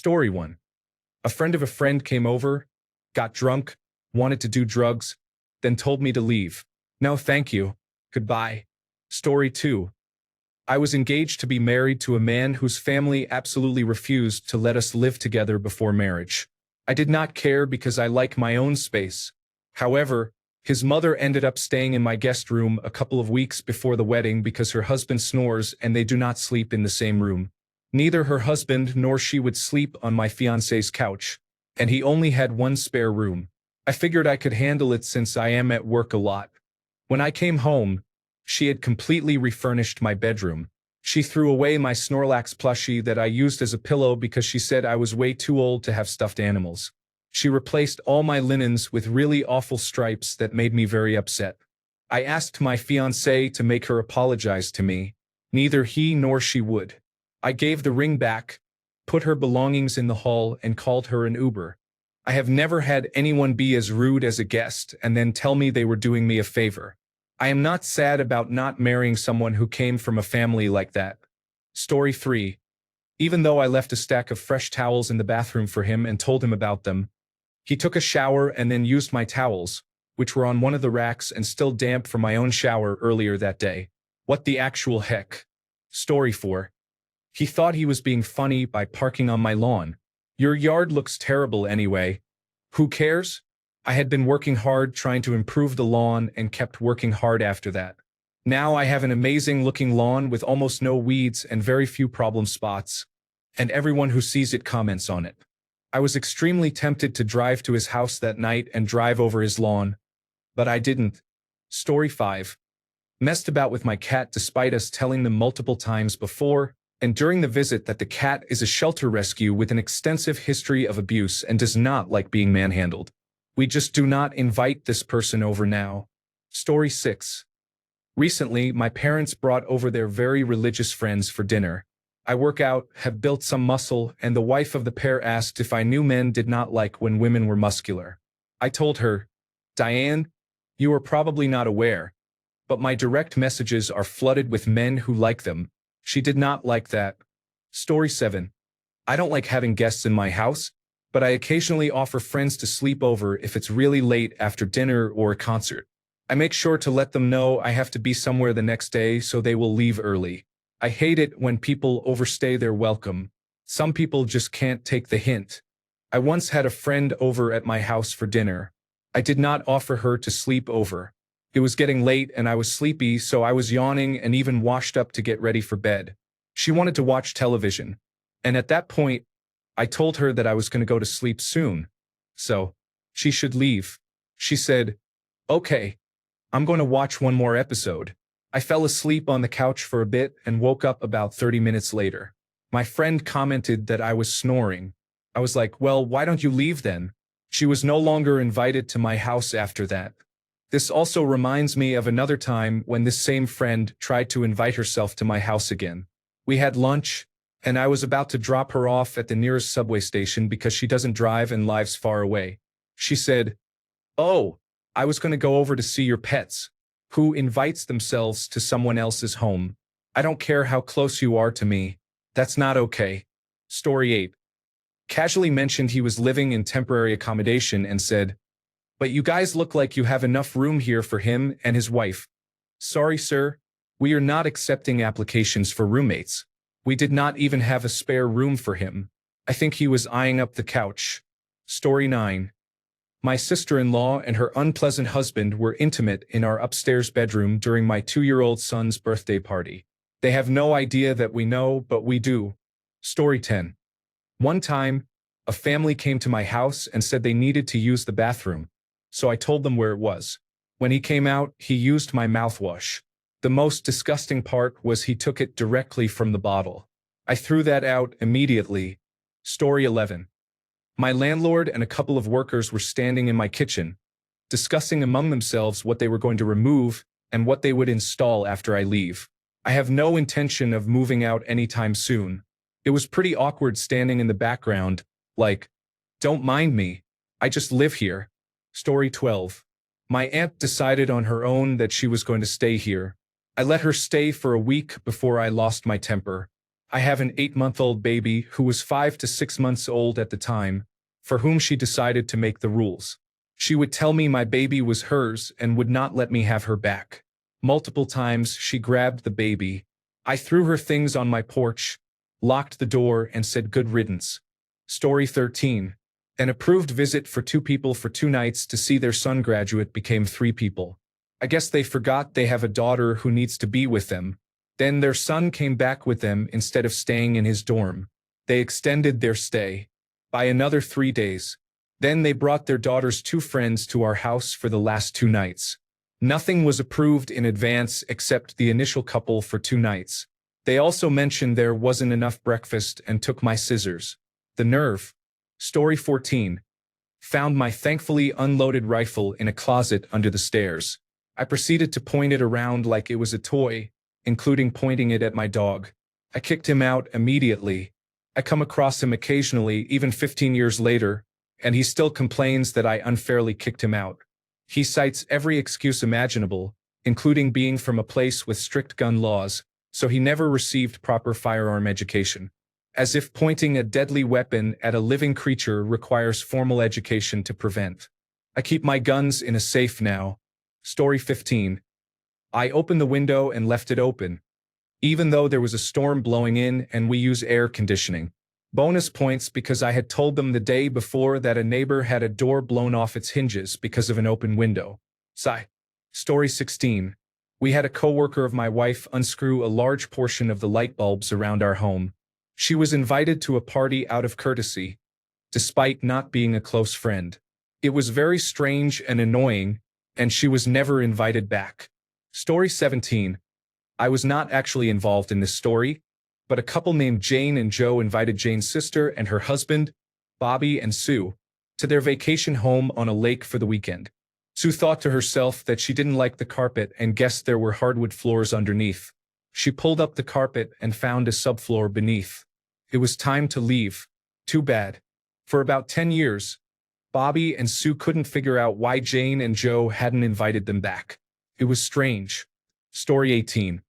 Story 1. A friend of a friend came over, got drunk, wanted to do drugs, then told me to leave. No, thank you. Goodbye. Story 2. I was engaged to be married to a man whose family absolutely refused to let us live together before marriage. I did not care because I like my own space. However, his mother ended up staying in my guest room a couple of weeks before the wedding because her husband snores and they do not sleep in the same room. Neither her husband nor she would sleep on my fiancé's couch, and he only had one spare room. I figured I could handle it since I am at work a lot. When I came home, she had completely refurnished my bedroom. She threw away my Snorlax plushie that I used as a pillow because she said I was way too old to have stuffed animals. She replaced all my linens with really awful stripes that made me very upset. I asked my fiancé to make her apologize to me. Neither he nor she would. I gave the ring back, put her belongings in the hall, and called her an Uber. I have never had anyone be as rude as a guest and then tell me they were doing me a favor. I am not sad about not marrying someone who came from a family like that. Story 3. Even though I left a stack of fresh towels in the bathroom for him and told him about them, he took a shower and then used my towels, which were on one of the racks and still damp from my own shower earlier that day. What the actual heck? Story 4. He thought he was being funny by parking on my lawn. Your yard looks terrible anyway. Who cares? I had been working hard trying to improve the lawn and kept working hard after that. Now I have an amazing looking lawn with almost no weeds and very few problem spots, and everyone who sees it comments on it. I was extremely tempted to drive to his house that night and drive over his lawn, but I didn't. Story 5. Messed about with my cat despite us telling them multiple times before and during the visit that the cat is a shelter rescue with an extensive history of abuse and does not like being manhandled. We just do not invite this person over now. Story 6. Recently, my parents brought over their very religious friends for dinner. I work out, have built some muscle, and the wife of the pair asked if I knew men did not like when women were muscular. I told her, Diane, you are probably not aware, but my direct messages are flooded with men who like them. She did not like that. Story 7. I don't like having guests in my house, but I occasionally offer friends to sleep over if it's really late after dinner or a concert. I make sure to let them know I have to be somewhere the next day so they will leave early. I hate it when people overstay their welcome. Some people just can't take the hint. I once had a friend over at my house for dinner. I did not offer her to sleep over. It was getting late and I was sleepy, so I was yawning and even washed up to get ready for bed. She wanted to watch television, and at that point, I told her that I was going to go to sleep soon, so she should leave. She said, "Okay, I'm going to watch one more episode." I fell asleep on the couch for a bit and woke up about 30 minutes later. My friend commented that I was snoring. I was like, well, why don't you leave then? She was no longer invited to my house after that. This also reminds me of another time when this same friend tried to invite herself to my house again. We had lunch, and I was about to drop her off at the nearest subway station because she doesn't drive and lives far away. She said, "Oh, I was going to go over to see your pets." Who invites themselves to someone else's home? I don't care how close you are to me. That's not okay. Story 8. Casually mentioned he was living in temporary accommodation and said, "But you guys look like you have enough room here for him and his wife." Sorry, sir. We are not accepting applications for roommates. We did not even have a spare room for him. I think he was eyeing up the couch. Story 9. My sister-in-law and her unpleasant husband were intimate in our upstairs bedroom during my 2-year-old son's birthday party. They have no idea that we know, but we do. Story 10. One time, a family came to my house and said they needed to use the bathroom, so I told them where it was. When he came out, he used my mouthwash. The most disgusting part was he took it directly from the bottle. I threw that out immediately. Story 11. My landlord and a couple of workers were standing in my kitchen, discussing among themselves what they were going to remove and what they would install after I leave. I have no intention of moving out anytime soon. It was pretty awkward standing in the background, like, don't mind me, I just live here. Story 12. My aunt decided on her own that she was going to stay here. I let her stay for a week before I lost my temper. I have an 8-month-old baby who was 5 to 6 months old at the time, for whom she decided to make the rules. She would tell me my baby was hers and would not let me have her back. Multiple times she grabbed the baby. I threw her things on my porch, locked the door, and said good riddance. Story 13. An approved visit for 2 people for 2 nights to see their son graduate became 3 people. I guess they forgot they have a daughter who needs to be with them. Then their son came back with them instead of staying in his dorm. They extended their stay by another 3 days. Then they brought their daughter's 2 friends to our house for the last 2 nights. Nothing was approved in advance except the initial couple for 2 nights. They also mentioned there wasn't enough breakfast and took my scissors. The nerve. Story 14. Found my thankfully unloaded rifle in a closet under the stairs. I proceeded to point it around like it was a toy, including pointing it at my dog. I kicked him out immediately. I come across him occasionally, even 15 years later, and he still complains that I unfairly kicked him out. He cites every excuse imaginable, including being from a place with strict gun laws, so he never received proper firearm education. As if pointing a deadly weapon at a living creature requires formal education to prevent. I keep my guns in a safe now. Story 15. I opened the window and left it open, even though there was a storm blowing in and we use air conditioning. Bonus points because I had told them the day before that a neighbor had a door blown off its hinges because of an open window. Sigh. Story 16. We had a coworker of my wife unscrew a large portion of the light bulbs around our home. She was invited to a party out of courtesy, despite not being a close friend. It was very strange and annoying, and she was never invited back. Story 17. I was not actually involved in this story, but a couple named Jane and Joe invited Jane's sister and her husband, Bobby and Sue, to their vacation home on a lake for the weekend. Sue thought to herself that she didn't like the carpet and guessed there were hardwood floors underneath. She pulled up the carpet and found a subfloor beneath. It was time to leave. Too bad. For about 10 years, Bobby and Sue couldn't figure out why Jane and Joe hadn't invited them back. It was strange. Story 18.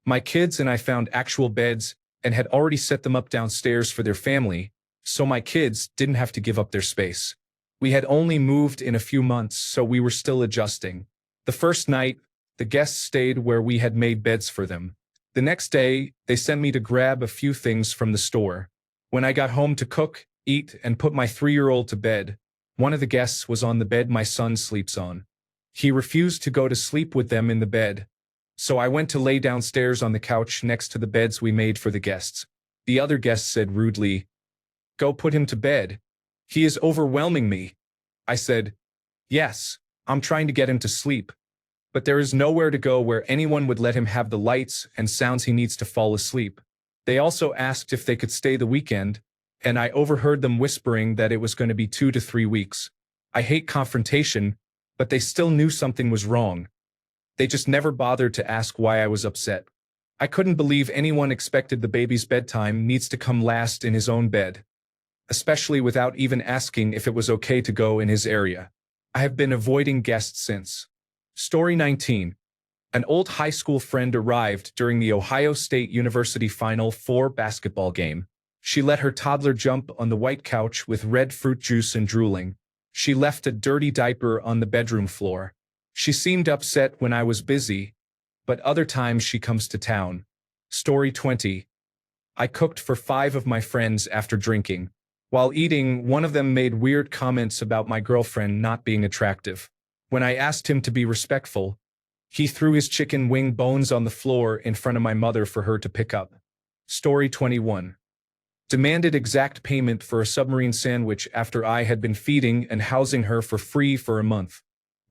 My kids and I found actual beds and had already set them up downstairs for their family, so my kids didn't have to give up their space. We had only moved in a few months, so we were still adjusting. The first night, the guests stayed where we had made beds for them. The next day, they sent me to grab a few things from the store. When I got home to cook, eat, and put my 3-year-old to bed, one of the guests was on the bed my son sleeps on. He refused to go to sleep with them in the bed, so I went to lay downstairs on the couch next to the beds we made for the guests. The other guest said rudely, "Go put him to bed. He is overwhelming me." I said, "Yes, I'm trying to get him to sleep. But there is nowhere to go where anyone would let him have the lights and sounds he needs to fall asleep." They also asked if they could stay the weekend, and I overheard them whispering that it was going to be 2 to 3 weeks. I hate confrontation, but they still knew something was wrong. They just never bothered to ask why I was upset. I couldn't believe anyone expected the baby's bedtime needs to come last in his own bed, especially without even asking if it was okay to go in his area. I have been avoiding guests since. Story 19. An old high school friend arrived during the Ohio State University Final Four basketball game. She let her toddler jump on the white couch with red fruit juice and drooling. She left a dirty diaper on the bedroom floor. She seemed upset when I was busy, but other times she comes to town. Story 20. I cooked for 5 of my friends after drinking. While eating, one of them made weird comments about my girlfriend not being attractive. When I asked him to be respectful, he threw his chicken wing bones on the floor in front of my mother for her to pick up. Story 21. Demanded exact payment for a submarine sandwich after I had been feeding and housing her for free for a month.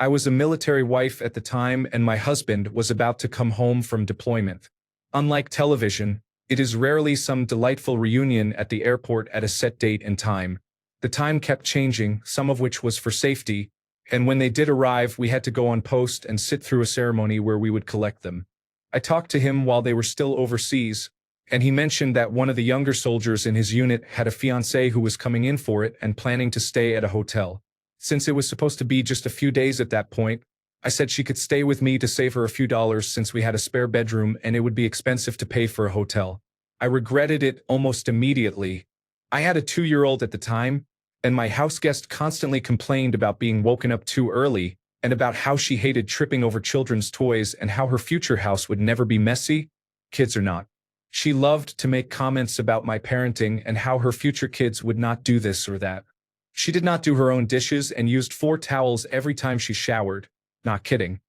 I was a military wife at the time and my husband was about to come home from deployment. Unlike television, it is rarely some delightful reunion at the airport at a set date and time. The time kept changing, some of which was for safety, and when they did arrive, we had to go on post and sit through a ceremony where we would collect them. I talked to him while they were still overseas, and he mentioned that one of the younger soldiers in his unit had a fiancée who was coming in for it and planning to stay at a hotel. Since it was supposed to be just a few days at that point, I said she could stay with me to save her a few dollars since we had a spare bedroom and it would be expensive to pay for a hotel. I regretted it almost immediately. I had a 2-year-old at the time, and my house guest constantly complained about being woken up too early and about how she hated tripping over children's toys and how her future house would never be messy, kids or not. She loved to make comments about my parenting and how her future kids would not do this or that. She did not do her own dishes and used 4 towels every time she showered. Not kidding.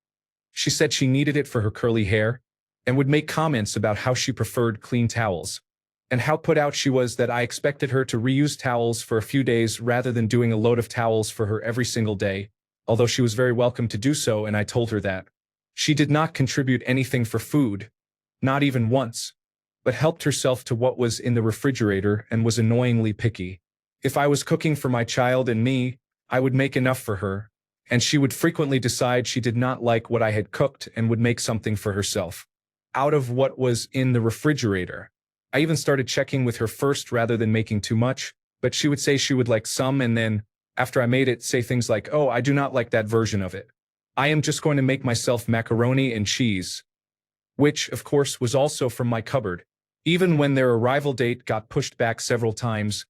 She said she needed it for her curly hair and would make comments about how she preferred clean towels and how put out she was that I expected her to reuse towels for a few days rather than doing a load of towels for her every single day, although she was very welcome to do so and I told her that. She did not contribute anything for food, not even once, but helped herself to what was in the refrigerator and was annoyingly picky. If I was cooking for my child and me, I would make enough for her, and she would frequently decide she did not like what I had cooked and would make something for herself out of what was in the refrigerator. I even started checking with her first rather than making too much, but she would say she would like some and then, after I made it, say things like, "Oh, I do not like that version of it. I am just going to make myself macaroni and cheese," which, of course, was also from my cupboard. Even when their arrival date got pushed back several times,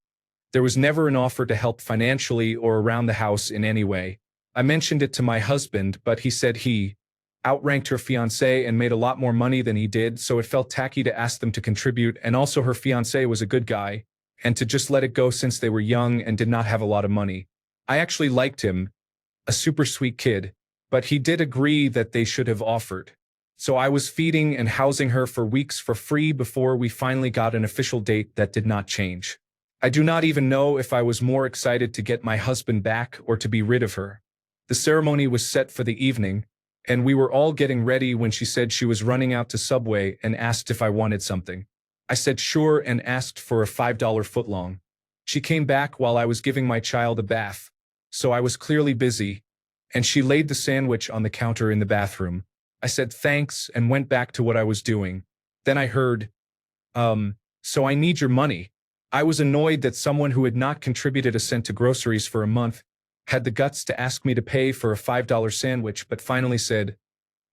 there was never an offer to help financially or around the house in any way. I mentioned it to my husband, but he said he outranked her fiancé and made a lot more money than he did, so it felt tacky to ask them to contribute, and also her fiancé was a good guy, and to just let it go since they were young and did not have a lot of money. I actually liked him, a super sweet kid, but he did agree that they should have offered. So I was feeding and housing her for weeks for free before we finally got an official date that did not change. I do not even know if I was more excited to get my husband back or to be rid of her. The ceremony was set for the evening, and we were all getting ready when she said she was running out to Subway and asked if I wanted something. I said sure and asked for a $5 footlong. She came back while I was giving my child a bath, so I was clearly busy, and she laid the sandwich on the counter in the bathroom. I said thanks and went back to what I was doing. Then I heard, "So I need your money." I was annoyed that someone who had not contributed a cent to groceries for a month had the guts to ask me to pay for a $5 sandwich, but finally said,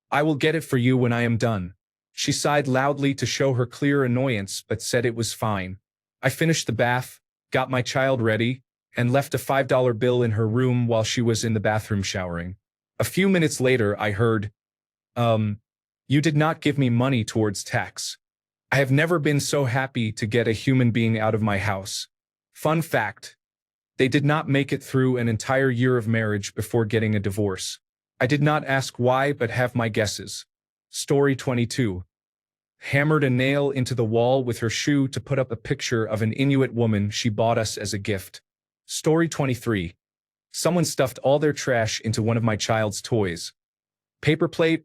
"I will get it for you when I am done." She sighed loudly to show her clear annoyance, but said it was fine. I finished the bath, got my child ready, and left a $5 bill in her room while she was in the bathroom showering. A few minutes later, I heard, "You did not give me money towards tax." I have never been so happy to get a human being out of my house. Fun fact, they did not make it through an entire year of marriage before getting a divorce. I did not ask why, but have my guesses. Story 22. Hammered a nail into the wall with her shoe to put up a picture of an Inuit woman she bought us as a gift. Story 23. Someone stuffed all their trash into one of my child's toys. Paper plate,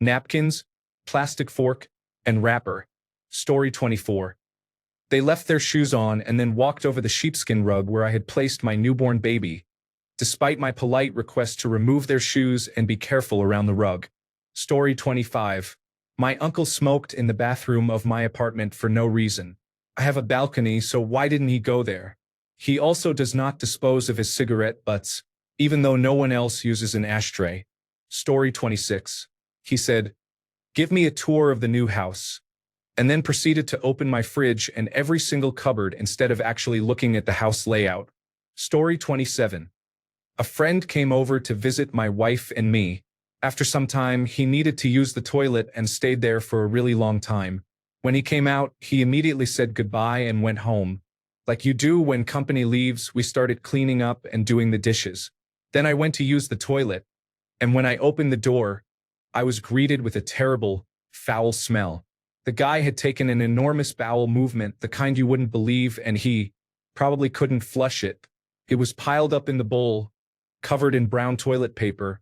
napkins, plastic fork, and wrapper. Story 24. They left their shoes on and then walked over the sheepskin rug where I had placed my newborn baby, despite my polite request to remove their shoes and be careful around the rug. Story 25. My uncle smoked in the bathroom of my apartment for no reason. I have a balcony, so why didn't he go there? He also does not dispose of his cigarette butts, even though no one else uses an ashtray. Story 26. He said, "Give me a tour of the new house," and then proceeded to open my fridge and every single cupboard instead of actually looking at the house layout. Story 27. A friend came over to visit my wife and me. After some time, he needed to use the toilet and stayed there for a really long time. When he came out, he immediately said goodbye and went home. Like you do when company leaves, we started cleaning up and doing the dishes. Then I went to use the toilet, and when I opened the door, I was greeted with a terrible, foul smell. The guy had taken an enormous bowel movement, the kind you wouldn't believe, and he probably couldn't flush it. It was piled up in the bowl, covered in brown toilet paper,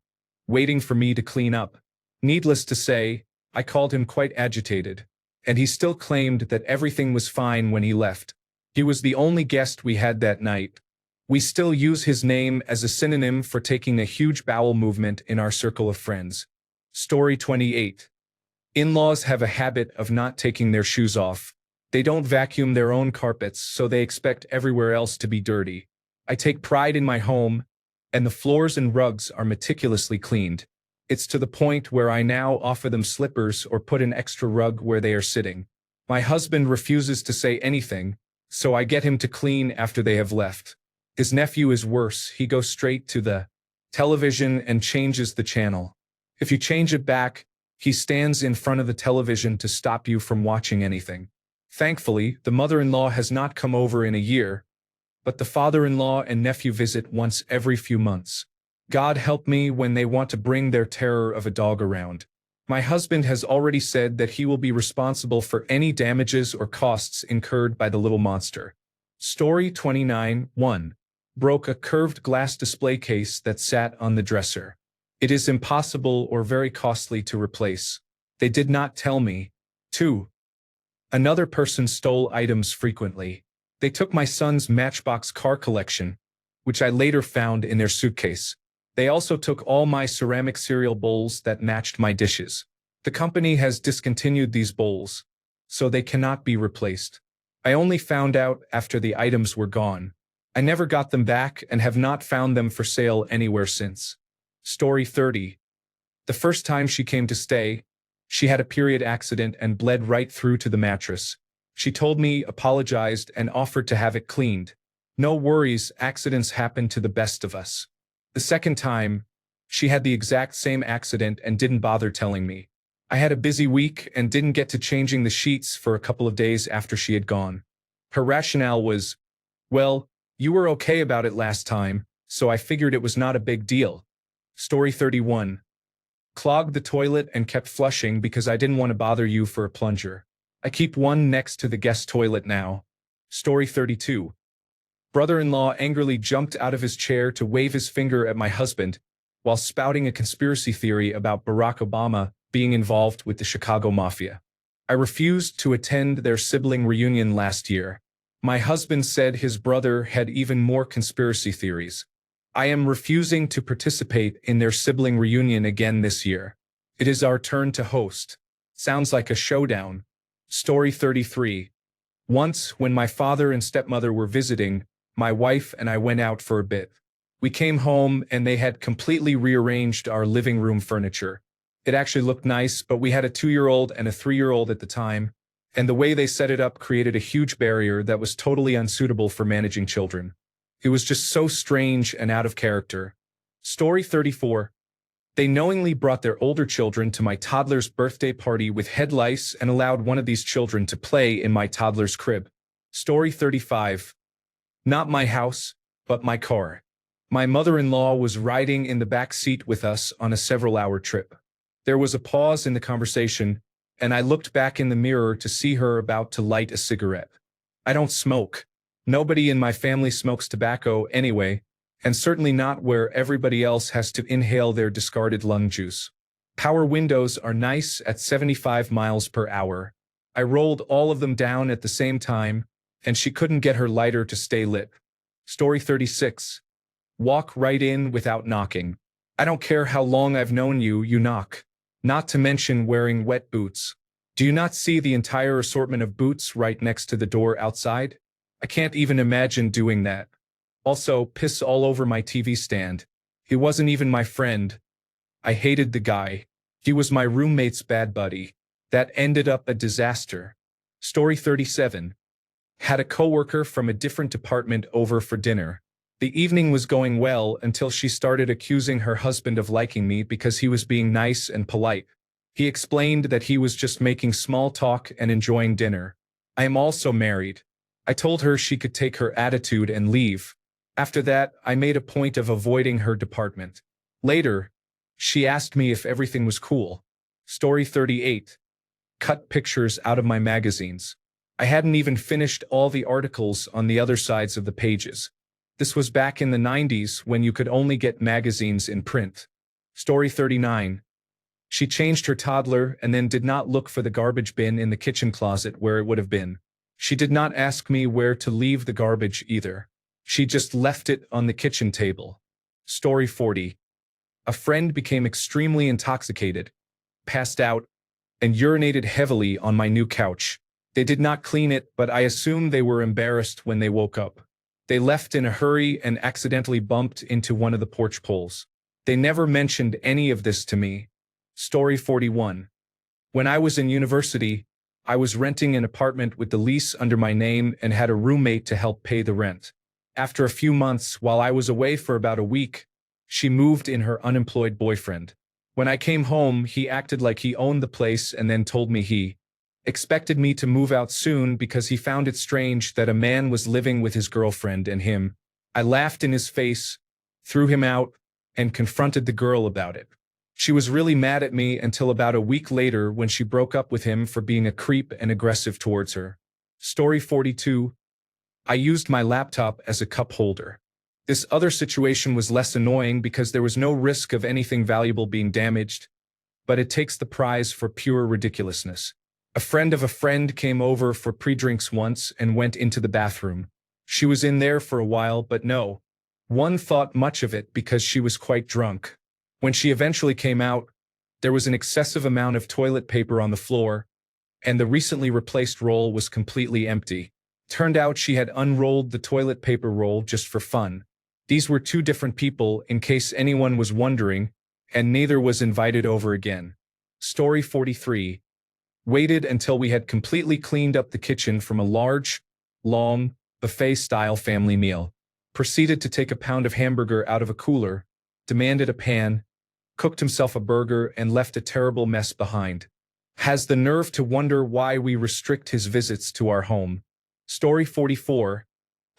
waiting for me to clean up. Needless to say, I called him quite agitated, and he still claimed that everything was fine when he left. He was the only guest we had that night. We still use his name as a synonym for taking a huge bowel movement in our circle of friends. Story 28. In-laws have a habit of not taking their shoes off. They don't vacuum their own carpets, so they expect everywhere else to be dirty. I take pride in my home, and the floors and rugs are meticulously cleaned. It's to the point where I now offer them slippers or put an extra rug where they are sitting. My husband refuses to say anything, so I get him to clean after they have left. His nephew is worse. He goes straight to the television and changes the channel. If you change it back, he stands in front of the television to stop you from watching anything. Thankfully, the mother-in-law has not come over in a year, but the father-in-law and nephew visit once every few months. God help me when they want to bring their terror of a dog around. My husband has already said that he will be responsible for any damages or costs incurred by the little monster. Story 29. 1. Broke a curved glass display case that sat on the dresser. It is impossible or very costly to replace. They did not tell me. 2. Another person stole items frequently. They took my son's Matchbox car collection, which I later found in their suitcase. They also took all my ceramic cereal bowls that matched my dishes. The company has discontinued these bowls, so they cannot be replaced. I only found out after the items were gone. I never got them back and have not found them for sale anywhere since. Story 30. The first time she came to stay, she had a period accident and bled right through to the mattress. She told me, apologized, and offered to have it cleaned. No worries, accidents happen to the best of us. The second time, she had the exact same accident and didn't bother telling me. I had a busy week and didn't get to changing the sheets for a couple of days after she had gone. Her rationale was, well, you were okay about it last time, so I figured it was not a big deal. Story 31. Clogged the toilet and kept flushing because I didn't want to bother you for a plunger. I keep one next to the guest toilet now. Story 32. Brother-in-law angrily jumped out of his chair to wave his finger at my husband while spouting a conspiracy theory about Barack Obama being involved with the Chicago Mafia. I refused to attend their sibling reunion last year. My husband said his brother had even more conspiracy theories. I am refusing to participate in their sibling reunion again this year. It is our turn to host. Sounds like a showdown. Story 33. Once, when my father and stepmother were visiting, my wife and I went out for a bit. We came home and they had completely rearranged our living room furniture. It actually looked nice, but we had a 2-year-old and a 3-year-old at the time, and the way they set it up created a huge barrier that was totally unsuitable for managing children. It was just so strange and out of character. Story 34. They knowingly brought their older children to my toddler's birthday party with head lice and allowed one of these children to play in my toddler's crib. Story 35. Not my house, but my car. My mother-in-law was riding in the back seat with us on a several-hour trip. There was a pause in the conversation, and I looked back in the mirror to see her about to light a cigarette. I don't smoke. Nobody in my family smokes tobacco anyway, and certainly not where everybody else has to inhale their discarded lung juice. Power windows are nice at 75 miles per hour. I rolled all of them down at the same time, and she couldn't get her lighter to stay lit. Story 36. Walk right in without knocking. I don't care how long I've known you, you knock. Not to mention wearing wet boots. Do you not see the entire assortment of boots right next to the door outside? I can't even imagine doing that. Also, piss all over my TV stand. He wasn't even my friend. I hated the guy. He was my roommate's bad buddy. That ended up a disaster. Story 37. Had a coworker from a different department over for dinner. The evening was going well until she started accusing her husband of liking me because he was being nice and polite. He explained that he was just making small talk and enjoying dinner. I am also married. I told her she could take her attitude and leave. After that, I made a point of avoiding her department. Later, she asked me if everything was cool. Story 38. Cut pictures out of my magazines. I hadn't even finished all the articles on the other sides of the pages. This was back in the 90s when you could only get magazines in print. Story 39. She changed her toddler and then did not look for the garbage bin in the kitchen closet where it would have been. She did not ask me where to leave the garbage either. She just left it on the kitchen table. Story 40. A friend became extremely intoxicated, passed out, and urinated heavily on my new couch. They did not clean it, but I assume they were embarrassed when they woke up. They left in a hurry and accidentally bumped into one of the porch poles. They never mentioned any of this to me. Story 41. When I was in university, I was renting an apartment with the lease under my name and had a roommate to help pay the rent. After a few months, while I was away for about a week, she moved in her unemployed boyfriend. When I came home, he acted like he owned the place and then told me he expected me to move out soon because he found it strange that a man was living with his girlfriend and him. I laughed in his face, threw him out, and confronted the girl about it. She was really mad at me until about a week later when she broke up with him for being a creep and aggressive towards her. Story 42. I used my laptop as a cup holder. This other situation was less annoying because there was no risk of anything valuable being damaged, but it takes the prize for pure ridiculousness. A friend of a friend came over for pre-drinks once and went into the bathroom. She was in there for a while, but no one thought much of it because she was quite drunk. When she eventually came out, there was an excessive amount of toilet paper on the floor, and the recently replaced roll was completely empty. Turned out she had unrolled the toilet paper roll just for fun. These were two different people, in case anyone was wondering, and neither was invited over again. Story 43. Waited until we had completely cleaned up the kitchen from a large, long, buffet-style family meal. Proceeded to take a pound of hamburger out of a cooler, demanded a pan, cooked himself a burger, and left a terrible mess behind. Has the nerve to wonder why we restrict his visits to our home. Story 44.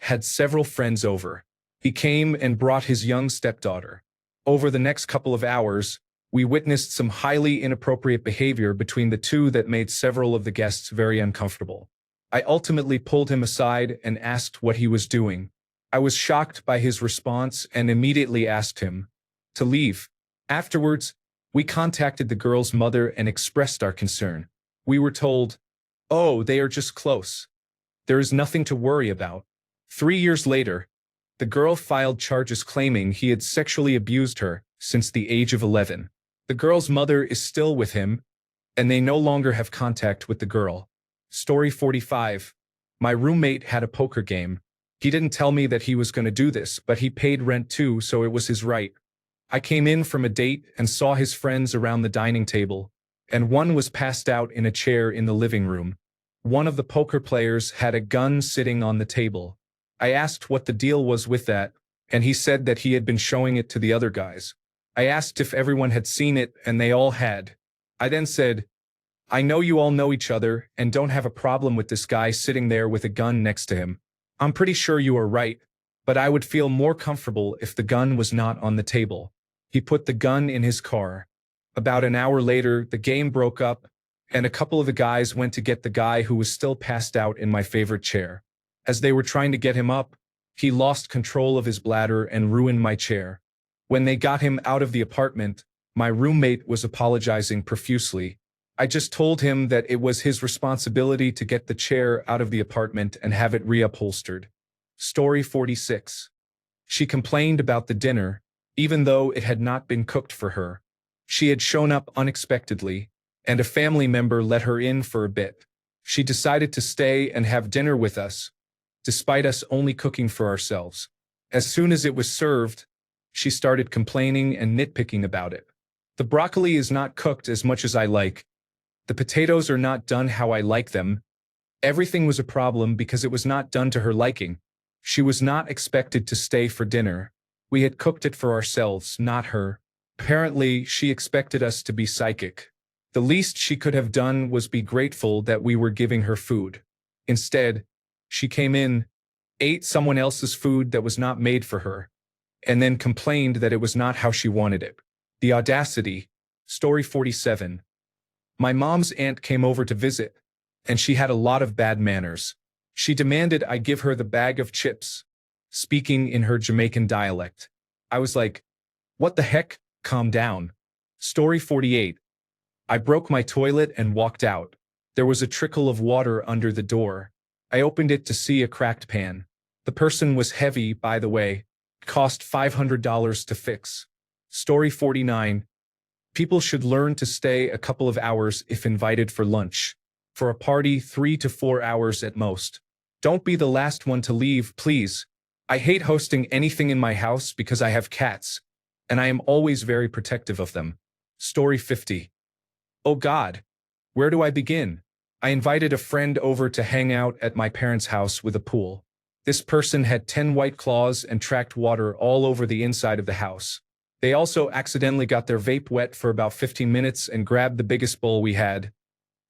Had several friends over. He came and brought his young stepdaughter. Over the next couple of hours, we witnessed some highly inappropriate behavior between the two that made several of the guests very uncomfortable. I ultimately pulled him aside and asked what he was doing. I was shocked by his response and immediately asked him to leave. Afterwards, we contacted the girl's mother and expressed our concern. We were told, "Oh, they are just close. There is nothing to worry about." 3 years later, the girl filed charges claiming he had sexually abused her since the age of 11. The girl's mother is still with him, and they no longer have contact with the girl. Story 45. My roommate had a poker game. He didn't tell me that he was going to do this, but he paid rent too, so it was his right. I came in from a date and saw his friends around the dining table, and one was passed out in a chair in the living room. One of the poker players had a gun sitting on the table. I asked what the deal was with that, and he said that he had been showing it to the other guys. I asked if everyone had seen it, and they all had. I then said, "I know you all know each other and don't have a problem with this guy sitting there with a gun next to him. I'm pretty sure you are right, but I would feel more comfortable if the gun was not on the table." He put the gun in his car. About an hour later, the game broke up, and a couple of the guys went to get the guy who was still passed out in my favorite chair. As they were trying to get him up, he lost control of his bladder and ruined my chair. When they got him out of the apartment, my roommate was apologizing profusely. I just told him that it was his responsibility to get the chair out of the apartment and have it reupholstered. Story 46. She complained about the dinner, even though it had not been cooked for her. She had shown up unexpectedly, and a family member let her in for a bit. She decided to stay and have dinner with us, despite us only cooking for ourselves. As soon as it was served, she started complaining and nitpicking about it. The broccoli is not cooked as much as I like. The potatoes are not done how I like them. Everything was a problem because it was not done to her liking. She was not expected to stay for dinner. We had cooked it for ourselves, not her. Apparently, she expected us to be psychic. The least she could have done was be grateful that we were giving her food. Instead, she came in, ate someone else's food that was not made for her, and then complained that it was not how she wanted it. The audacity. Story 47. My mom's aunt came over to visit, and she had a lot of bad manners. She demanded I give her the bag of chips, speaking in her Jamaican dialect. I was like, "What the heck? Calm down." Story 48. I broke my toilet and walked out. There was a trickle of water under the door. I opened it to see a cracked pan. The person was heavy, by the way. Cost $500 to fix. Story 49. People should learn to stay a couple of hours if invited for lunch. For a party, 3 to 4 hours at most. Don't be the last one to leave, please. I hate hosting anything in my house because I have cats, and I am always very protective of them. Story 50. Oh God, where do I begin? I invited a friend over to hang out at my parents' house with a pool. This person had 10 white claws and tracked water all over the inside of the house. They also accidentally got their vape wet for about 15 minutes and grabbed the biggest bowl we had,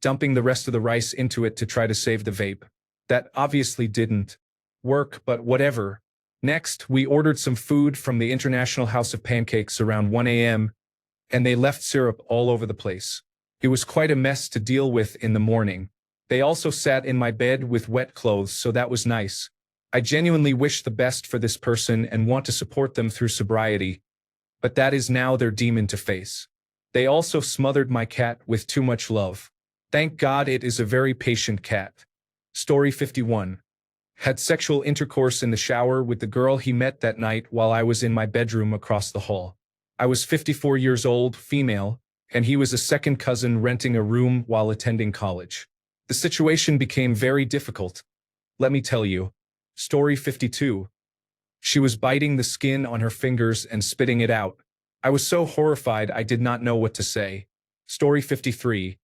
dumping the rest of the rice into it to try to save the vape. That obviously didn't work, but whatever. Next, we ordered some food from the International House of Pancakes around 1 a.m., and they left syrup all over the place. It was quite a mess to deal with in the morning. They also sat in my bed with wet clothes, so that was nice. I genuinely wish the best for this person and want to support them through sobriety, but that is now their demon to face. They also smothered my cat with too much love. Thank God it is a very patient cat. Story 51. Had sexual intercourse in the shower with the girl he met that night while I was in my bedroom across the hall. I was 54 years old, female, and he was a second cousin renting a room while attending college. The situation became very difficult. Let me tell you. Story 52. She was biting the skin on her fingers and spitting it out. I was so horrified I did not know what to say. Story 53.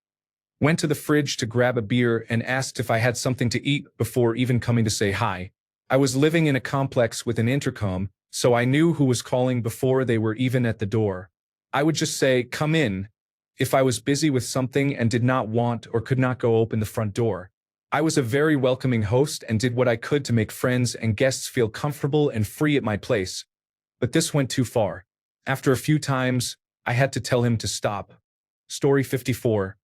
Went to the fridge to grab a beer and asked if I had something to eat before even coming to say hi. I was living in a complex with an intercom, so I knew who was calling before they were even at the door. I would just say, "Come in," if I was busy with something and did not want or could not go open the front door. I was a very welcoming host and did what I could to make friends and guests feel comfortable and free at my place. But this went too far. After a few times, I had to tell him to stop. Story 54.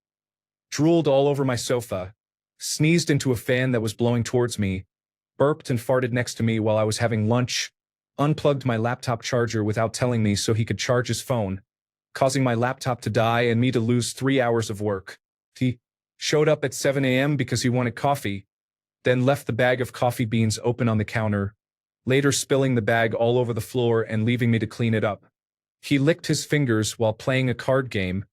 Drooled all over my sofa, sneezed into a fan that was blowing towards me, burped and farted next to me while I was having lunch, unplugged my laptop charger without telling me so he could charge his phone, causing my laptop to die and me to lose 3 hours of work. He showed up at 7 a.m. because he wanted coffee, then left the bag of coffee beans open on the counter, later spilling the bag all over the floor and leaving me to clean it up. He licked his fingers while playing a card game,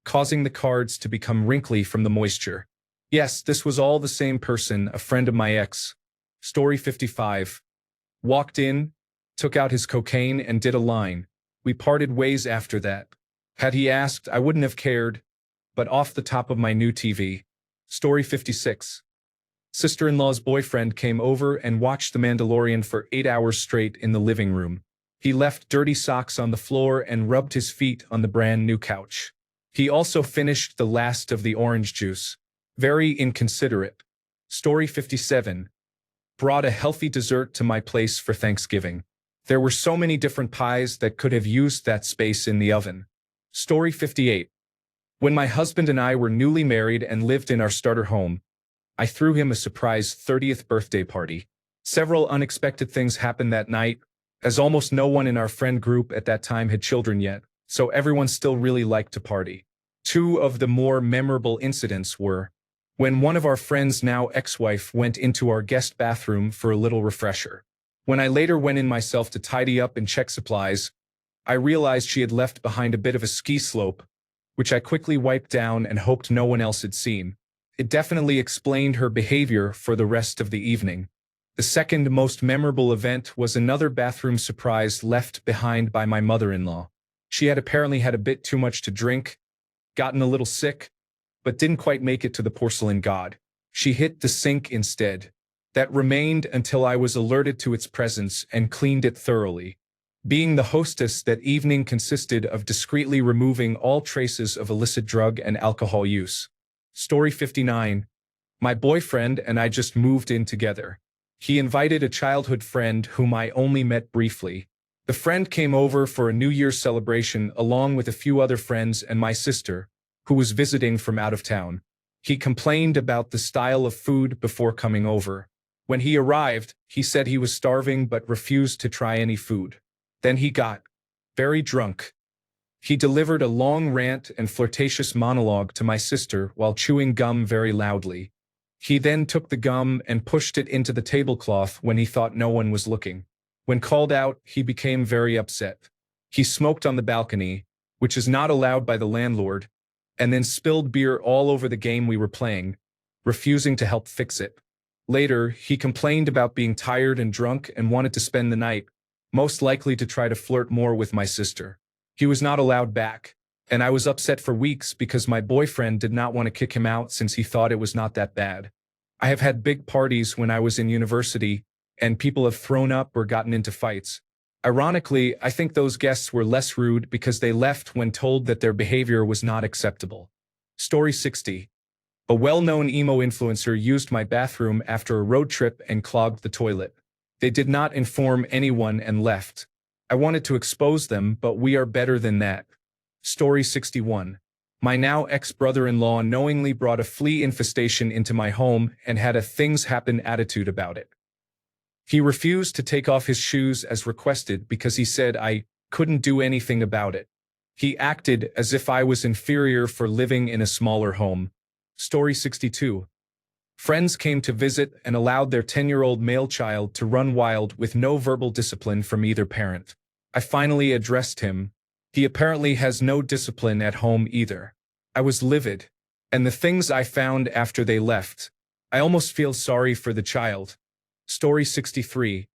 causing the cards to become wrinkly from the moisture. Yes, this was all the same person, a friend of my ex. Story 55. Walked in, took out his cocaine and did a line. We parted ways after that. Had he asked, I wouldn't have cared, but off the top of my new TV. Story 56. Sister-in-law's boyfriend came over and watched The Mandalorian for 8 hours straight in the living room. He left dirty socks on the floor and rubbed his feet on the brand new couch. He also finished the last of the orange juice. Very inconsiderate. Story 57. Brought a healthy dessert to my place for Thanksgiving. There were so many different pies that could have used that space in the oven. Story 58. When my husband and I were newly married and lived in our starter home, I threw him a surprise 30th birthday party. Several unexpected things happened that night, as almost no one in our friend group at that time had children yet, so everyone still really liked to party. Two of the more memorable incidents were when one of our friends' now ex-wife went into our guest bathroom for a little refresher. When I later went in myself to tidy up and check supplies, I realized she had left behind a bit of a ski slope, which I quickly wiped down and hoped no one else had seen. It definitely explained her behavior for the rest of the evening. The second most memorable event was another bathroom surprise left behind by my mother-in-law. She had apparently had a bit too much to drink, gotten a little sick, but didn't quite make it to the porcelain god. She hit the sink instead. That remained until I was alerted to its presence and cleaned it thoroughly. Being the hostess that evening consisted of discreetly removing all traces of illicit drug and alcohol use. Story 59. My boyfriend and I just moved in together. He invited a childhood friend whom I only met briefly. The friend came over for a New Year's celebration along with a few other friends and my sister, who was visiting from out of town. He complained about the style of food before coming over. When he arrived, he said he was starving but refused to try any food. Then he got very drunk. He delivered a long rant and flirtatious monologue to my sister while chewing gum very loudly. He then took the gum and pushed it into the tablecloth when he thought no one was looking. When called out, he became very upset. He smoked on the balcony, which is not allowed by the landlord, and then spilled beer all over the game we were playing, refusing to help fix it. Later, he complained about being tired and drunk and wanted to spend the night, most likely to try to flirt more with my sister. He was not allowed back. and I was upset for weeks because my boyfriend did not want to kick him out since he thought it was not that bad. I have had big parties when I was in university, and people have thrown up or gotten into fights. Ironically, I think those guests were less rude because they left when told that their behavior was not acceptable. Story 60. A well-known emo influencer used my bathroom after a road trip and clogged the toilet. They did not inform anyone and left. I wanted to expose them, but we are better than that. Story 61. My now ex-brother-in-law knowingly brought a flea infestation into my home and had a things-happen attitude about it. He refused to take off his shoes as requested because he said I couldn't do anything about it. He acted as if I was inferior for living in a smaller home. Story 62. Friends came to visit and allowed their 10-year-old male child to run wild with no verbal discipline from either parent. I finally addressed him. He apparently has no discipline at home either. I was livid. And the things I found after they left. I almost feel sorry for the child. Story 63.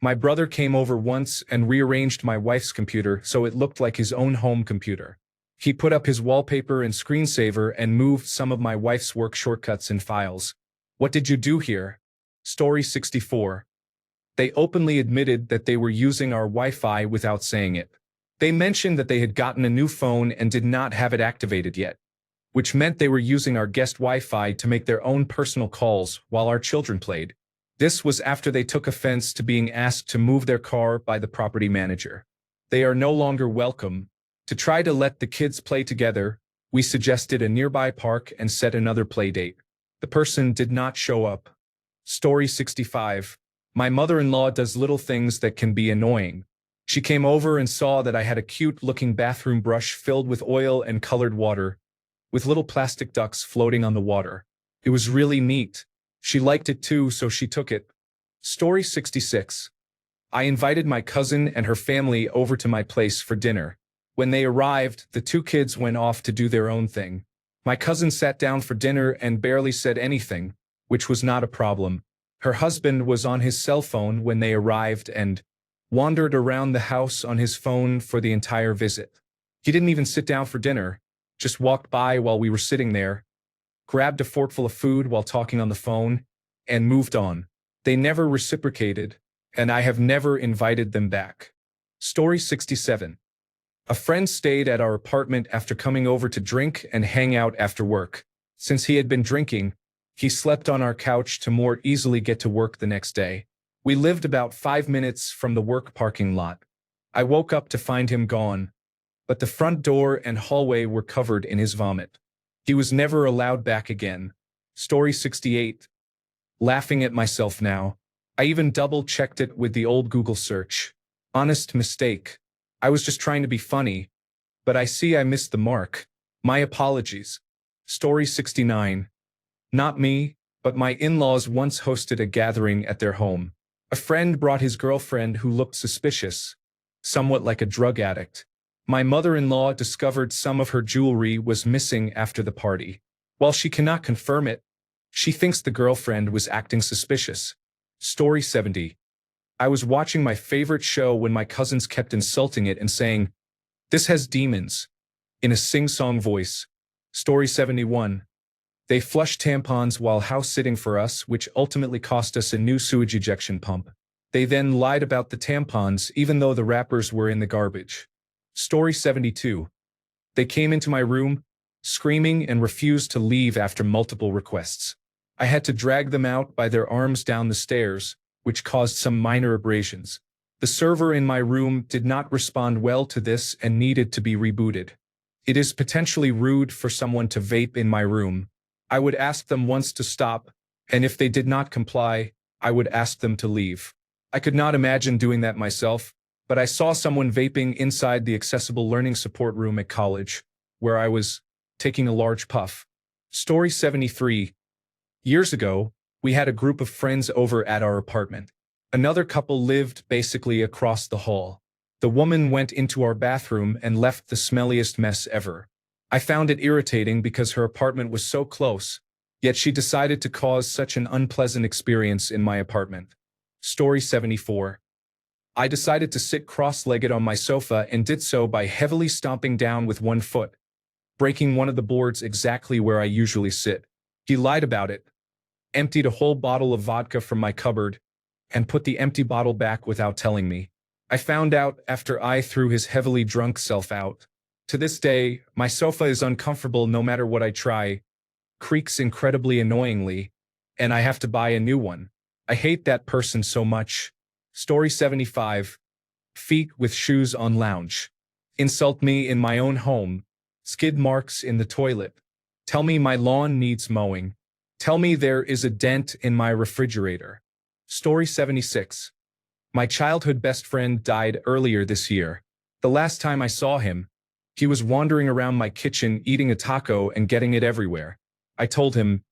My brother came over once and rearranged my wife's computer so it looked like his own home computer. He put up his wallpaper and screensaver and moved some of my wife's work shortcuts and files. What did you do here? Story 64. They openly admitted that they were using our Wi-Fi without saying it. They mentioned that they had gotten a new phone and did not have it activated yet, which meant they were using our guest Wi-Fi to make their own personal calls while our children played. This was after they took offense to being asked to move their car by the property manager. They are no longer welcome. To try to let the kids play together, we suggested a nearby park and set another play date. The person did not show up. Story 65. My mother-in-law does little things that can be annoying. She came over and saw that I had a cute-looking bathroom brush filled with oil and colored water, with little plastic ducks floating on the water. It was really neat. She liked it too, so she took it. Story 66. I invited my cousin and her family over to my place for dinner. When they arrived, the two kids went off to do their own thing. My cousin sat down for dinner and barely said anything, which was not a problem. Her husband was on his cell phone when they arrived and wandered around the house on his phone for the entire visit. He didn't even sit down for dinner, just walked by while we were sitting there, grabbed a forkful of food while talking on the phone, and moved on. They never reciprocated, and I have never invited them back. Story 67. A friend stayed at our apartment after coming over to drink and hang out after work. Since he had been drinking, he slept on our couch to more easily get to work the next day. We lived about 5 minutes from the work parking lot. I woke up to find him gone, but the front door and hallway were covered in his vomit. He was never allowed back again. Story 68. Laughing at myself now. I even double-checked it with the old Google search. Honest mistake. I was just trying to be funny, but I see I missed the mark. My apologies. Story 69. Not me, but my in-laws once hosted a gathering at their home. A friend brought his girlfriend who looked suspicious, somewhat like a drug addict. My mother-in-law discovered some of her jewelry was missing after the party. While she cannot confirm it, she thinks the girlfriend was acting suspicious. Story 70. I was watching my favorite show when my cousins kept insulting it and saying, "This has demons," in a sing-song voice. Story 71. They flushed tampons while house-sitting for us, which ultimately cost us a new sewage ejection pump. They then lied about the tampons even though the wrappers were in the garbage. Story 72. They came into my room, screaming, and refused to leave after multiple requests. I had to drag them out by their arms down the stairs, which caused some minor abrasions. The server in my room did not respond well to this and needed to be rebooted. It is potentially rude for someone to vape in my room. I would ask them once to stop, and if they did not comply, I would ask them to leave. I could not imagine doing that myself, but I saw someone vaping inside the accessible learning support room at college, where I was taking a large puff. Story 73. Years ago, we had a group of friends over at our apartment. Another couple lived basically across the hall. The woman went into our bathroom and left the smelliest mess ever. I found it irritating because her apartment was so close, yet she decided to cause such an unpleasant experience in my apartment. Story 74. I decided to sit cross-legged on my sofa and did so by heavily stomping down with one foot, breaking one of the boards exactly where I usually sit. He lied about it, emptied a whole bottle of vodka from my cupboard, and put the empty bottle back without telling me. I found out after I threw his heavily drunk self out. To this day, my sofa is uncomfortable no matter what I try, creaks incredibly annoyingly, and I have to buy a new one. I hate that person so much. Story 75. Feet with shoes on lounge. Insult me in my own home. Skid marks in the toilet. Tell me my lawn needs mowing. Tell me there is a dent in my refrigerator. Story 76. My childhood best friend died earlier this year. The last time I saw him, he was wandering around my kitchen eating a taco and getting it everywhere. I told him,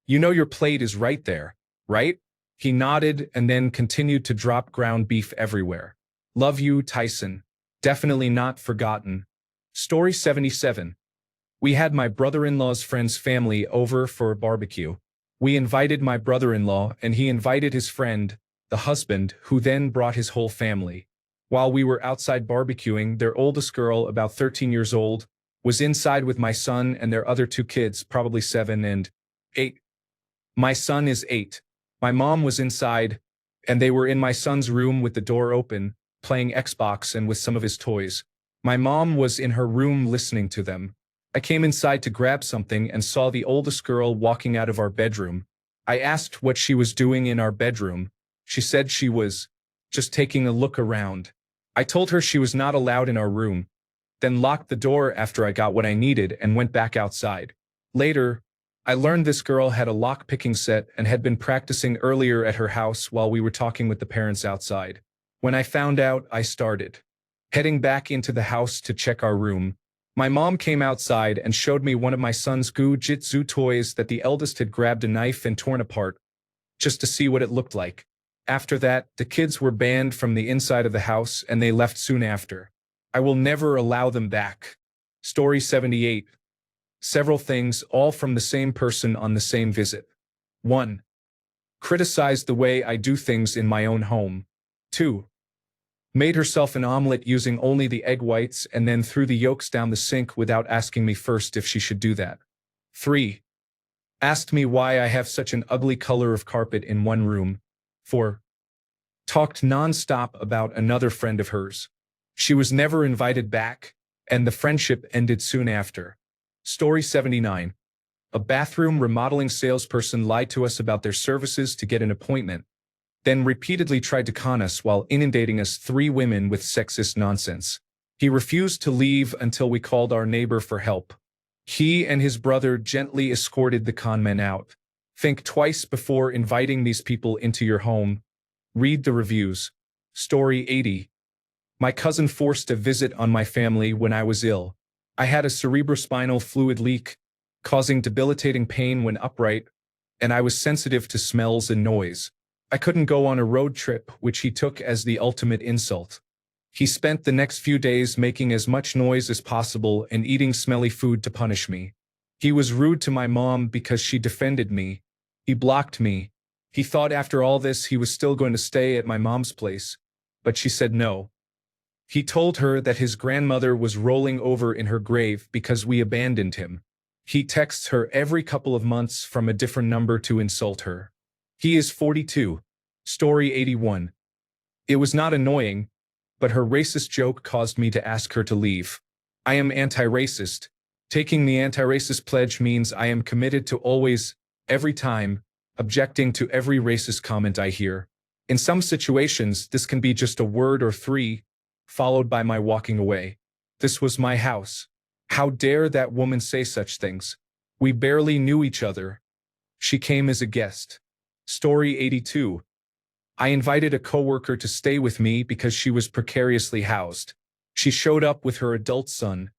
"You know your plate is right there, right?" He nodded and then continued to drop ground beef everywhere. Love you, Tyson. Definitely not forgotten. Story 77. We had my brother-in-law's friend's family over for a barbecue. We invited my brother-in-law and he invited his friend, the husband, who then brought his whole family. While we were outside barbecuing, their oldest girl, about 13 years old, was inside with my son and their other two kids, probably 7 and 8. My son is 8. My mom was inside, and they were in my son's room with the door open, playing Xbox and with some of his toys. My mom was in her room listening to them. I came inside to grab something and saw the oldest girl walking out of our bedroom. I asked what she was doing in our bedroom. She said she was just taking a look around. I told her she was not allowed in our room, then locked the door after I got what I needed and went back outside. Later, I learned this girl had a lock-picking set and had been practicing earlier at her house while we were talking with the parents outside. When I found out, I started heading back into the house to check our room. My mom came outside and showed me one of my son's Goo-Jitsu toys that the eldest had grabbed a knife and torn apart, just to see what it looked like. After that, the kids were banned from the inside of the house and they left soon after. I will never allow them back. Story 78. Several things, all from the same person on the same visit. 1. Criticized the way I do things in my own home. 2. Made herself an omelet using only the egg whites and then threw the yolks down the sink without asking me first if she should do that. 3. Asked me why I have such an ugly color of carpet in one room. 4. Talked non-stop about another friend of hers. She was never invited back, and the friendship ended soon after. Story 79. A bathroom remodeling salesperson lied to us about their services to get an appointment, then repeatedly tried to con us while inundating us 3 women with sexist nonsense. He refused to leave until we called our neighbor for help. He and his brother gently escorted the con men out. Think twice before inviting these people into your home. Read the reviews. Story 80. My cousin forced a visit on my family when I was ill. I had a cerebrospinal fluid leak, causing debilitating pain when upright, and I was sensitive to smells and noise. I couldn't go on a road trip, which he took as the ultimate insult. He spent the next few days making as much noise as possible and eating smelly food to punish me. He was rude to my mom because she defended me. He blocked me. He thought after all this he was still going to stay at my mom's place, but she said no. He told her that his grandmother was rolling over in her grave because we abandoned him. He texts her every couple of months from a different number to insult her. He is 42. Story 81. It was not annoying, but her racist joke caused me to ask her to leave. I am anti-racist. Taking the anti-racist pledge means I am committed to always, every time, objecting to every racist comment I hear. In some situations, this can be just a word or 3, followed by my walking away. This was my house. How dare that woman say such things? We barely knew each other. She came as a guest. Story 82. I invited a coworker to stay with me because she was precariously housed. She showed up with her adult son,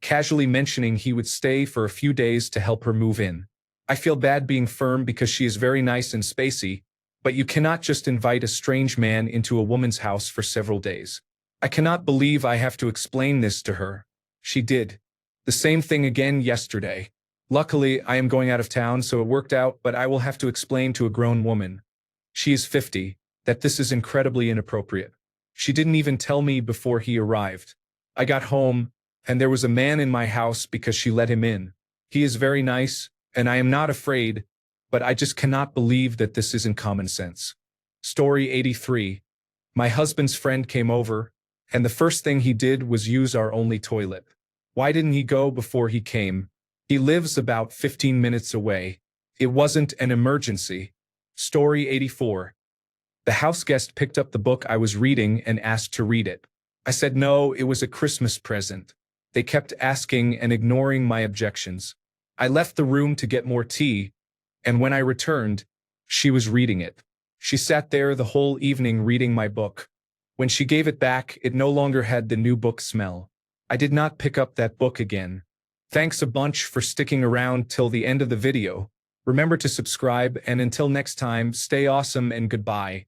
casually mentioning he would stay for a few days to help her move in. I feel bad being firm because she is very nice and spacey, but you cannot just invite a strange man into a woman's house for several days. I cannot believe I have to explain this to her. She did. The same thing again yesterday. Luckily, I am going out of town, so it worked out, but I will have to explain to a grown woman. She is 50, that this is incredibly inappropriate. She didn't even tell me before he arrived. I got home, and there was a man in my house because she let him in. He is very nice, and I am not afraid, but I just cannot believe that this isn't common sense. Story 83. My husband's friend came over, and the first thing he did was use our only toilet. Why didn't he go before he came? He lives about 15 minutes away. It wasn't an emergency. Story 84. The house guest picked up the book I was reading and asked to read it. I said no, it was a Christmas present. They kept asking and ignoring my objections. I left the room to get more tea, and when I returned, she was reading it. She sat there the whole evening reading my book. When she gave it back, it no longer had the new book smell. I did not pick up that book again. Thanks a bunch for sticking around till the end of the video. Remember to subscribe, and until next time, stay awesome and goodbye.